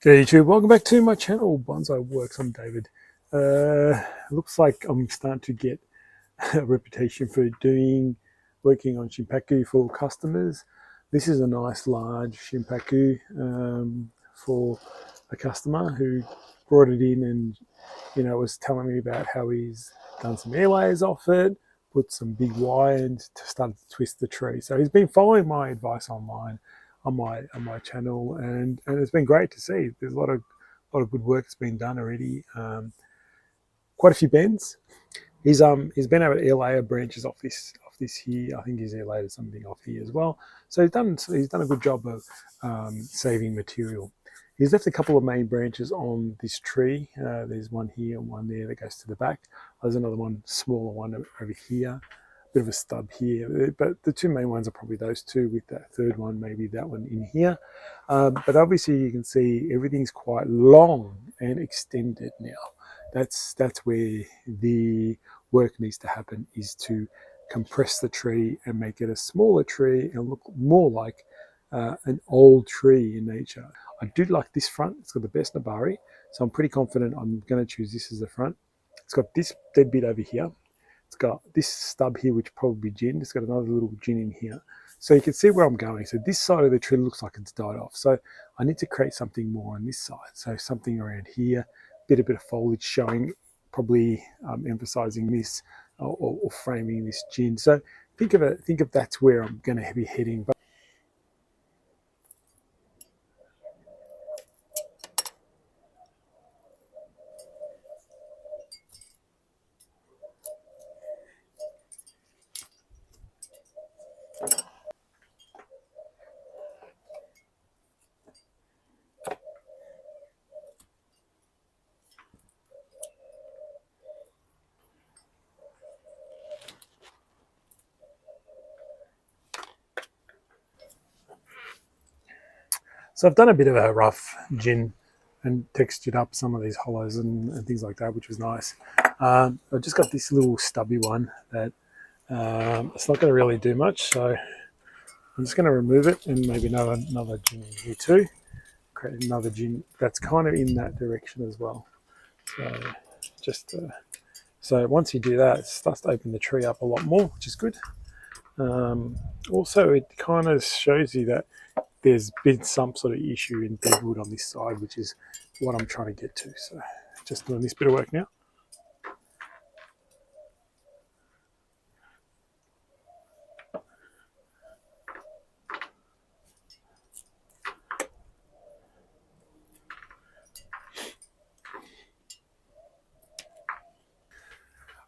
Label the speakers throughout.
Speaker 1: G'day YouTube, welcome back to my channel, Bonsai Works. I'm David. Looks like I'm starting to get a reputation for working on Shimpaku for customers. This is a nice large Shimpaku for a customer who brought it in and was telling me about how he's done some air layers off it, put some big wire and started to twist the tree. So he's been following my advice online on my channel, and it's been great to see. There's a lot of good work that's been done already. Quite a few bends. He's been able to air layer branches off this here. I think he's air layered something off here as well. So he's done a good job of saving material. He's left a couple of main branches on this tree. There's one here and one there that goes to the back. There's another one, smaller one over here. Bit of a stub here, but the two main ones are probably those two, with that third one, maybe that one in here. But obviously you can see everything's quite long and extended now. That's where the work needs to happen, is to compress the tree and make it a smaller tree and look more like an old tree in nature. I do like this front. It's got the best Nabari, so I'm pretty confident I'm going to choose this as the front. It's got this dead bit over here. It's got this stub here, which probably gin. It's got another little gin in here. So you can see where I'm going. So this side of the tree looks like it's died off. So I need to create something more on this side. So something around here, a bit of foliage showing, probably emphasizing this or framing this gin. So think of that's where I'm going to be heading. So I've done a bit of a rough gin and textured up some of these hollows and things like that, which was nice. I've just got this little stubby one that it's not going to really do much, so I'm just going to remove it, and maybe another gin in here too. Create another gin that's kind of in that direction as well. So so once you do that, it starts to open the tree up a lot more, which is good. Also, it kind of shows you that there's been some sort of issue in deadwood on this side, which is what I'm trying to get to. So just doing this bit of work now.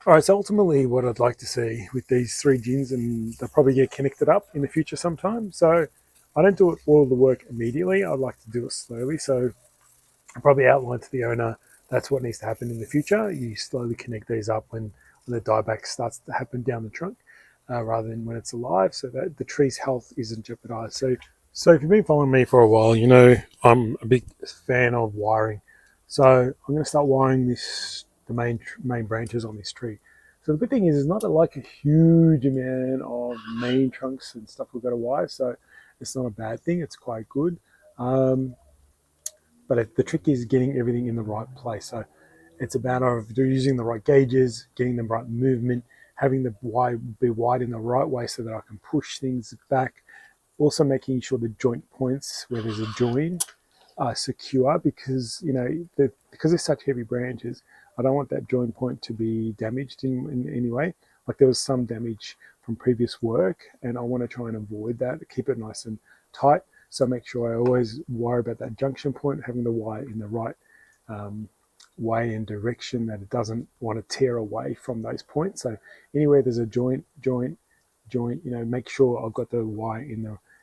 Speaker 1: All right, so ultimately what I'd like to see with these three gins, and they'll probably get connected up in the future sometime. So I don't do all the work immediately. I'd like to do it slowly. So I'll probably outline to the owner that's what needs to happen in the future. You slowly connect these up when the dieback starts to happen down the trunk, rather than when it's alive, so that the tree's health isn't jeopardized. So if you've been following me for a while, you know I'm a big fan of wiring. So I'm going to start wiring the main branches on this tree. So the good thing is, it's not like a huge amount of main trunks and stuff we've got to wire, so it's not a bad thing. It's quite good. But the trick is getting everything in the right place. So it's about using the right gauges, getting the right movement, having the wire be wide in the right way so that I can push things back. Also making sure the joint points where there's a join are secure, because because there's such heavy branches, I don't want that joint point to be damaged in any way. Like there was some damage from previous work, and I want to try and avoid that, keep it nice and tight. So make sure I always worry about that junction point, having the wire in the right way and direction, that it doesn't want to tear away from those points. So anywhere there's a joint, make sure I've got the wire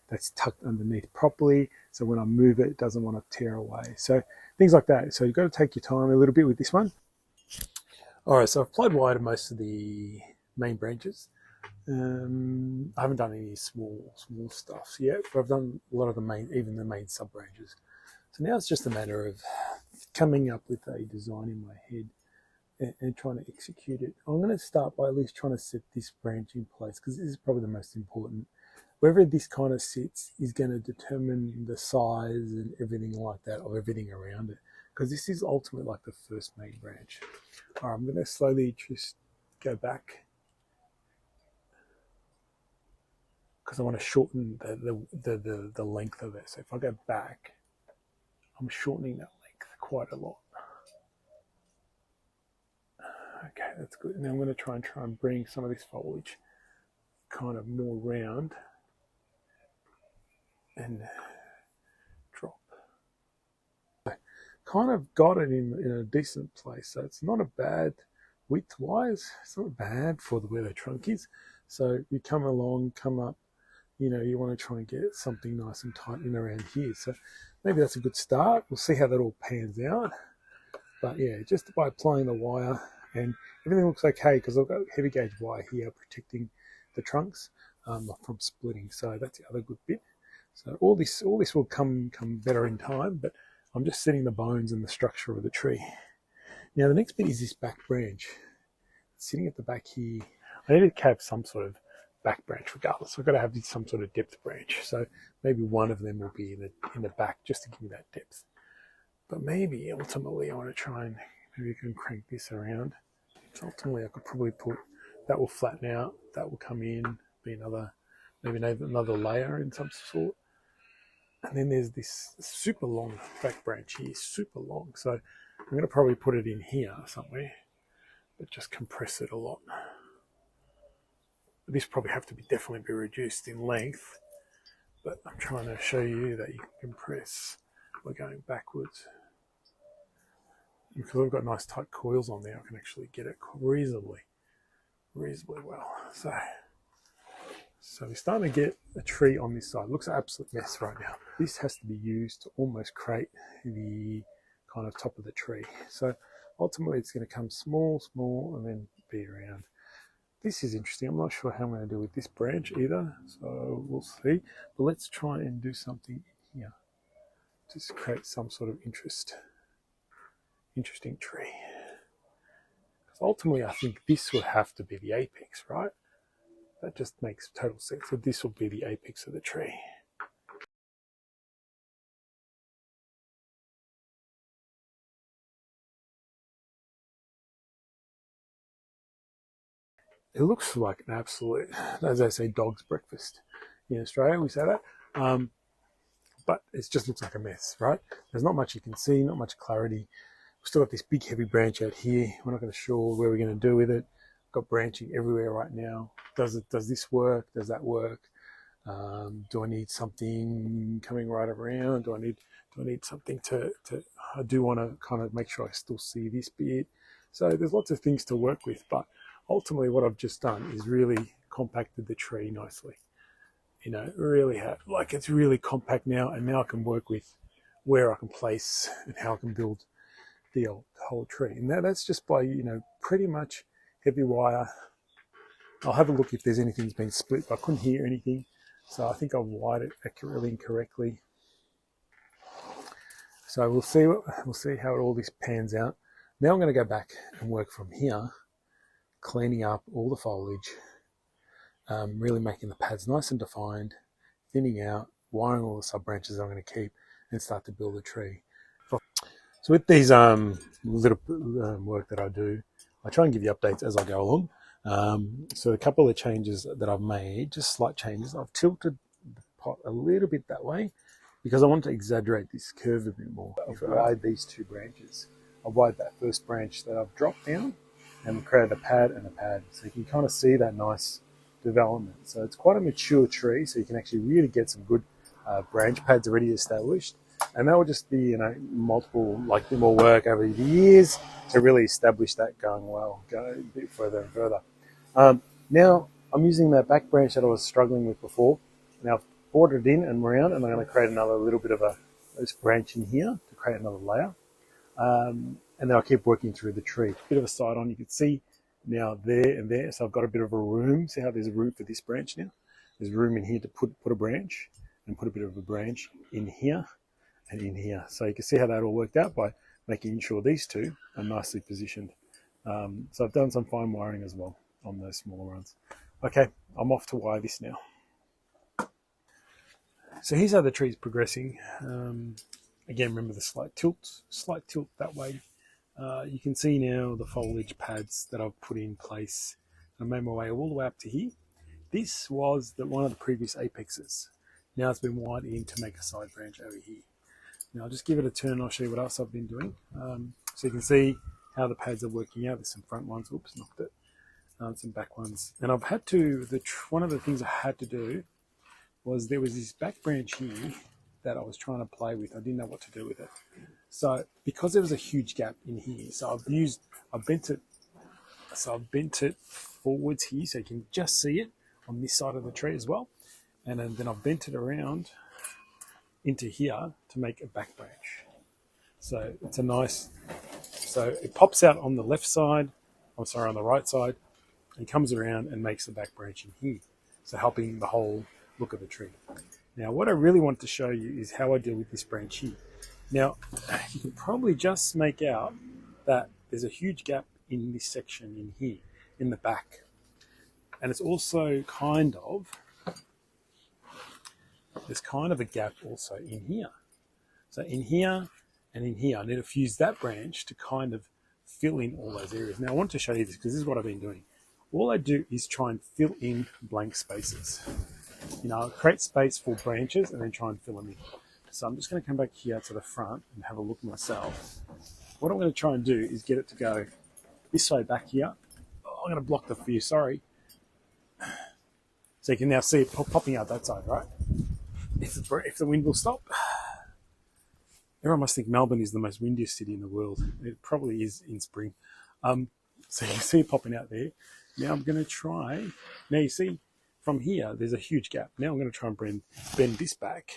Speaker 1: that's tucked underneath properly, so when I move it, it doesn't want to tear away. So things like that. So you've got to take your time a little bit with this one. All right, so I've applied wire to most of the main branches. I haven't done any small stuff yet, but I've done a lot of even the main sub branches. So now it's just a matter of coming up with a design in my head and trying to execute it. I'm going to start by at least trying to set this branch in place, because this is probably the most important. wherever this kind of sits is going to determine the size and everything like that of everything around it, because this is ultimately like the first main branch. All right, I'm going to slowly just go back because I want to shorten the length of it. So if I go back, I'm shortening that length quite a lot. Okay, that's good. Now I'm going to try and bring some of this foliage kind of more round and drop. Kind of got it in a decent place, so it's not a bad width-wise. It's not bad for where the trunk is. So you come along, come up, you know, you want to try and get something nice and tight in around here. So maybe that's a good start. We'll see how that all pans out. But yeah, just by applying the wire, and everything looks okay because I've got heavy gauge wire here protecting the trunks from splitting. So that's the other good bit. So all this will come better in time, but I'm just setting the bones and the structure of the tree. Now the next bit is this back branch. Sitting at the back here, I need to have some sort of back branch regardless. I've got to have some sort of depth branch. So maybe one of them will be in the back just to give me that depth. But maybe ultimately I want to try and maybe you can crank this around. So ultimately I could probably put that will flatten out, that will come in, be maybe another layer in some sort. And then there's this super long back branch here, super long. So I'm going to probably put it in here somewhere, but just compress it a lot. This probably have to definitely be reduced in length, but I'm trying to show you that you can compress by going backwards. Because I've got nice tight coils on there, I can actually get it reasonably well. So we're starting to get a tree on this side. It looks an absolute mess right now. This has to be used to almost create the kind of top of the tree. So ultimately it's going to come small, and then be around. This is interesting. I'm not sure how I'm going to do with this branch either, so we'll see. But let's try and do something here. Just create some sort of interesting tree. Because ultimately I think this would have to be the apex, right? That just makes total sense. So this will be the apex of the tree. It looks like an absolute, as they say, dog's breakfast. In Australia, we say that. But it just looks like a mess, right? There's not much you can see, not much clarity. We've still got this big heavy branch out here. We're not going to sure where we're going to do with it. Got branching everywhere right now. Does this work? Does that work? Do I need something coming right around? Do I need something to I do want to kind of make sure I still see this bit. So there's lots of things to work with, but ultimately what I've just done is really compacted the tree nicely. You know, really like it's really compact now, and now I can work with where I can place and how I can build the whole tree. And that's just by, you know, pretty much heavy wire. I'll have a look if there's anything that's been split, but I couldn't hear anything. So I think I've wired it accurately and correctly. So we'll see how all this pans out. Now I'm going to go back and work from here, cleaning up all the foliage, really making the pads nice and defined, thinning out, wiring all the sub branches I'm going to keep, and start to build a tree. So with these little work that I do, I try and give you updates as I go along. So a couple of changes that I've made, just slight changes. I've tilted the pot a little bit that way because I want to exaggerate this curve a bit more. I've wired these two branches. I've wired that first branch that I've dropped down and created a pad and a pad. So you can kind of see that nice development. So it's quite a mature tree, so you can actually really get some good branch pads already established. And that will just be, you know, more work over the years to really establish that going well, go a bit further and further. Now I'm using that back branch that I was struggling with before. Now I've brought it in and around, and I'm going to create another little bit of this branch in here to create another layer. And then I'll keep working through the tree. Bit of a side on, you can see now there and there. So I've got a bit of a room. See how there's a room for this branch now? There's room in here to put a branch and put a bit of a branch in here and in here. So you can see how that all worked out by making sure these two are nicely positioned. So I've done some fine wiring as well on those smaller ones. Okay, I'm off to wire this now. So here's how the tree's progressing. Again, remember the slight tilt that way. You can see now the foliage pads that I've put in place. I made my way all the way up to here. This was one of the previous apexes. Now it's been wired in to make a side branch over here. Now I'll just give it a turn and I'll show you what else I've been doing. So you can see how the pads are working out. There's some front ones, oops, knocked it. Some back ones. And I've had to, one of the things I had to do was there was this back branch here that I was trying to play with. I didn't know what to do with it. So because there was a huge gap in here, so I've bent it forwards here so you can just see it on this side of the tree as well. And then I've bent it around into here to make a back branch. So it's a nice, so it pops out on the left side, on the right side, and comes around and makes the back branch in here. So helping the whole look of the tree. Now what I really want to show you is how I deal with this branch here. Now you can probably just make out that there's a huge gap in this section in here, in the back. And it's also there's kind of a gap also in here. So in here and in here, I need to fuse that branch to kind of fill in all those areas. Now I want to show you this because this is what I've been doing. All I do is try and fill in blank spaces. You know, create space for branches and then try and fill them in. So I'm just going to come back here to the front and have a look myself. What I'm going to try and do is get it to go this way back here. Oh, I'm going to block the view, sorry. So you can now see it popping out that side, right? If the wind will stop. Everyone must think Melbourne is the most windiest city in the world. It probably is in spring. So you can see it popping out there. Now I'm going to try. Now you see from here, there's a huge gap. Now I'm going to try and bend this back.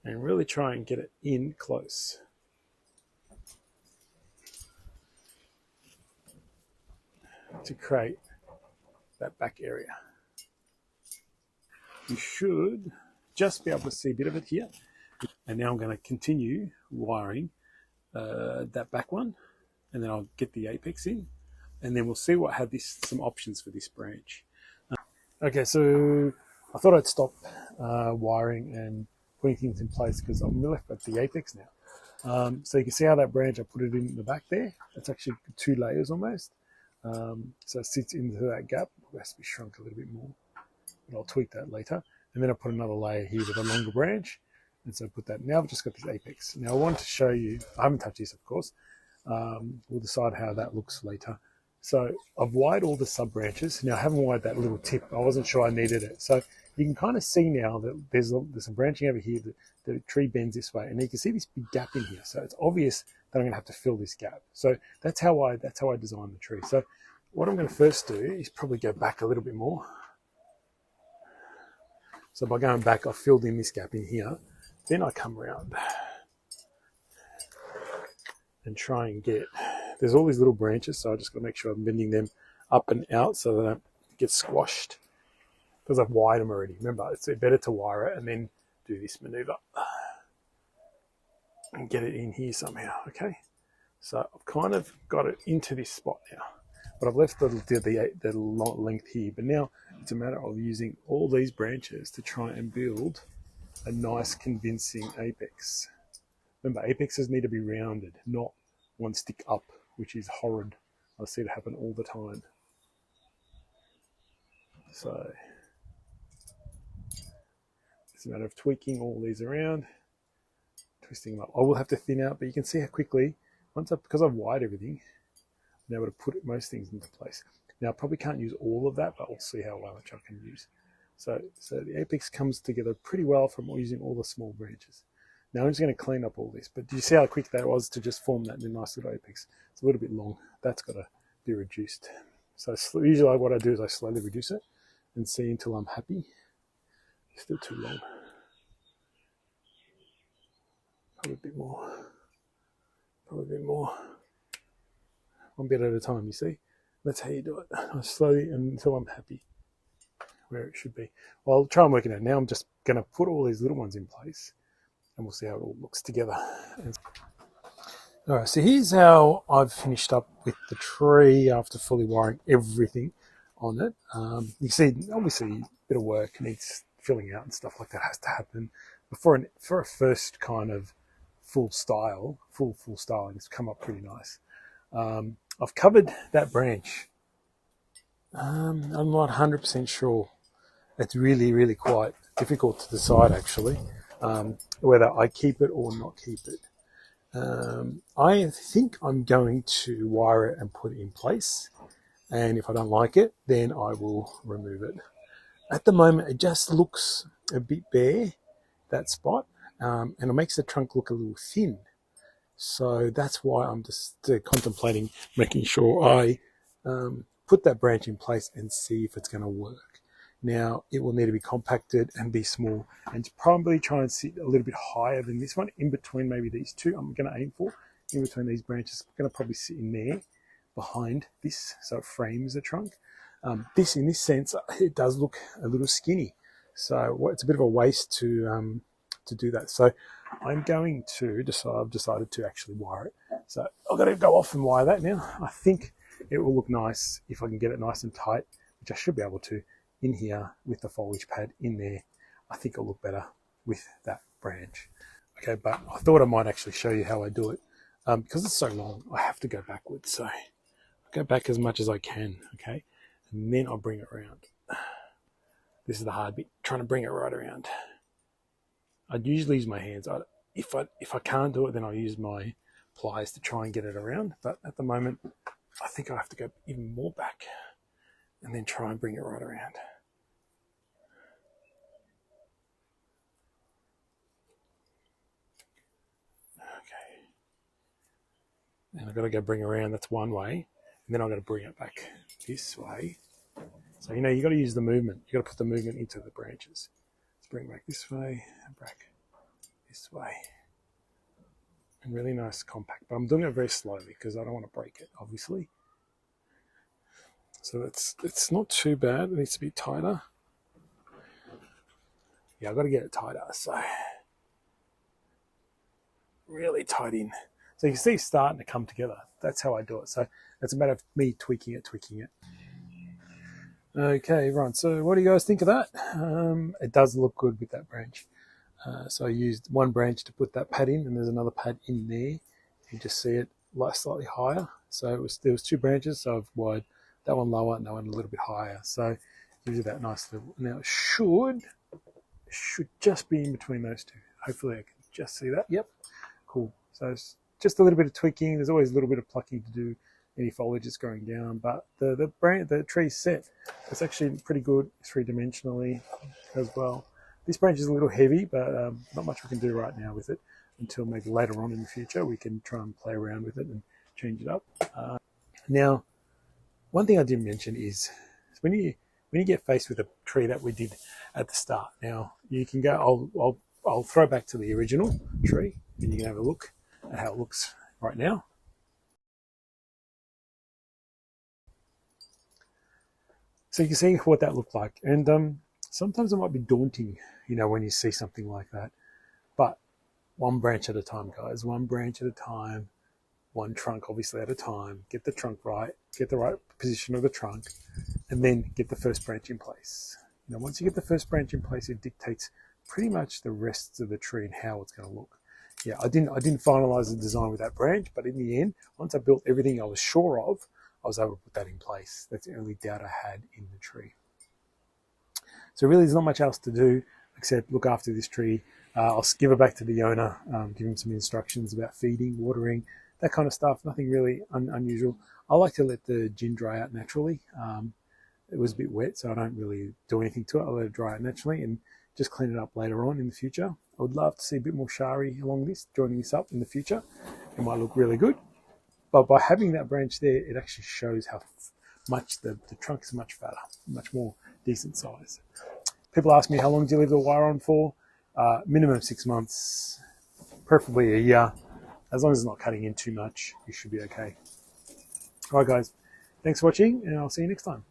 Speaker 1: And really try and get it in close. To create that back area. You should just be able to see a bit of it here. And now I'm going to continue wiring that back one, and then I'll get the apex in, and then we'll see what had some options for this branch. Okay, so I thought I'd stop wiring and putting things in place because I'm left at the apex now. So you can see how that branch, I put it in the back there. It's actually 2 layers almost. So it sits into that gap. It has to be shrunk a little bit more, but I'll tweak that later. And then I put another layer here with a longer branch, and so I put that. Now I've just got this apex. Now I want to show you, I haven't touched this of course, we'll decide how that looks later. So I've wired all the sub branches. Now I haven't wired that little tip. I wasn't sure I needed it. So you can kind of see now that there's some branching over here. The tree bends this way, and you can see this big gap in here. So it's obvious that I'm going to have to fill this gap. So that's how I designed the tree. So what I'm going to first do is probably go back a little bit more. So by going back, I've filled in this gap in here. Then I come around and try and there's all these little branches, so I just got to make sure I'm bending them up and out so they don't get squashed because I've wired them already. Remember, it's better to wire it and then do this maneuver and get it in here somehow, okay? So I've kind of got it into this spot now, but I've left the length here. But now it's a matter of using all these branches to try and build a nice convincing apex. Remember, apexes need to be rounded, not one stick up, which is horrid. I see it happen all the time. So it's a matter of tweaking all these around, twisting them up. I will have to thin out, but you can see how quickly, because I've wired everything, I'm able to put most things into place. Now I probably can't use all of that, but we'll see how much I can use. So the apex comes together pretty well from using all the small branches. Now I'm just going to clean up all this, but do you see how quick that was to just form that nice little apex? It's a little bit long. That's got to be reduced. So usually what I do is I slowly reduce it and see until I'm happy. It's still too long. Probably a bit more. Probably a bit more. One bit at a time, you see? That's how you do it. Slowly until I'm happy where it should be. Well, I'll try and work it out. Now I'm just going to put all these little ones in place, and we'll see how it all looks together. All right, so here's how I've finished up with the tree after fully wiring everything on it. You see, obviously, a bit of work needs filling out and stuff like that has to happen before for a first kind of full styling. It's come up pretty nice. I've covered that branch. I'm not 100% sure. It's really quite difficult to decide actually whether I keep it or not keep it. I think I'm going to wire it and put it in place, and if I don't like it, then I will remove it. At the moment, it just looks a bit bare, that spot, and it makes the trunk look a little thin. So that's why I'm just contemplating making sure I put that branch in place and see if it's going to work. Now, it will need to be compacted and be small, and probably try and sit a little bit higher than this one, in between maybe these two. I'm going to aim for in between these branches. I'm going to probably sit in there behind this, so it frames the trunk. This, in this sense, it does look a little skinny, so it's a bit of a waste to do that. So I'm going to decide. I've decided to actually wire it. So I've got to go off and wire that now. I think it will look nice if I can get it nice and tight, which I should be able to, in here with the foliage pad in there. I think it'll look better with that branch. Okay, but I thought I might actually show you how I do it. Because it's so long, I have to go backwards. So I'll go back as much as I can, okay? And then I'll bring it around. This is the hard bit, trying to bring it right around. I'd usually use my hands. If I can't do it, then I'll use my pliers to try and get it around. But at the moment, I think I have to go even more back and then try and bring it right around. Okay. And I've got to go bring around, that's one way. And then I've got to bring it back this way. So, you've got to use the movement. You've got to put the movement into the branches. Let's bring it back this way and back this way. And really nice compact. But I'm doing it very slowly because I don't want to break it, obviously. So it's not too bad. It needs to be tighter. Yeah, I've got to get it tighter. So really tight in. So you can see it's starting to come together. That's how I do it. So it's a matter of me tweaking it. Okay, right. So what do you guys think of that? It does look good with that branch. So I used one branch to put that pad in, and there's another pad in there. You just see it slightly higher. So there was two branches, so I've wired that one lower and that one a little bit higher. So it gives you that nice little. Now it should just be in between those two. Hopefully I can just see that. Yep, cool. So it's just a little bit of tweaking. There's always a little bit of plucking to do. Any foliage is going down, but the tree's set. It's actually pretty good three-dimensionally as well. This branch is a little heavy, but not much we can do right now with it until maybe later on in the future. We can try and play around with it and change it up. Now, one thing I didn't mention is when you get faced with a tree that we did at the start. Now, you can go, I'll throw back to the original tree and you can have a look at how it looks right now. So you can see what that looked like. And sometimes it might be daunting, when you see something like that. But one branch at a time, guys. One branch at a time. One trunk, obviously, at a time. Get the trunk right. Get the right position of the trunk. And then get the first branch in place. Once you get the first branch in place, it dictates pretty much the rest of the tree and how it's going to look. Yeah, I didn't finalize the design with that branch, but in the end, once I built everything I was sure of, I was able to put that in place. That's the only doubt I had in the tree. So really there's not much else to do except look after this tree. I'll give it back to the owner, give him some instructions about feeding, watering, that kind of stuff. Nothing really unusual. I like to let the gin dry out naturally. It was a bit wet, so I don't really do anything to it. I let it dry out naturally and just clean it up later on in the future. I would love to see a bit more shari along this, joining this up in the future. It might look really good. But by having that branch there, it actually shows how much the trunk is much fatter, much more decent size. People ask me, how long do you leave the wire on for? Minimum 6 months, preferably a year. As long as it's not cutting in too much, you should be okay. All right, guys. Thanks for watching, and I'll see you next time.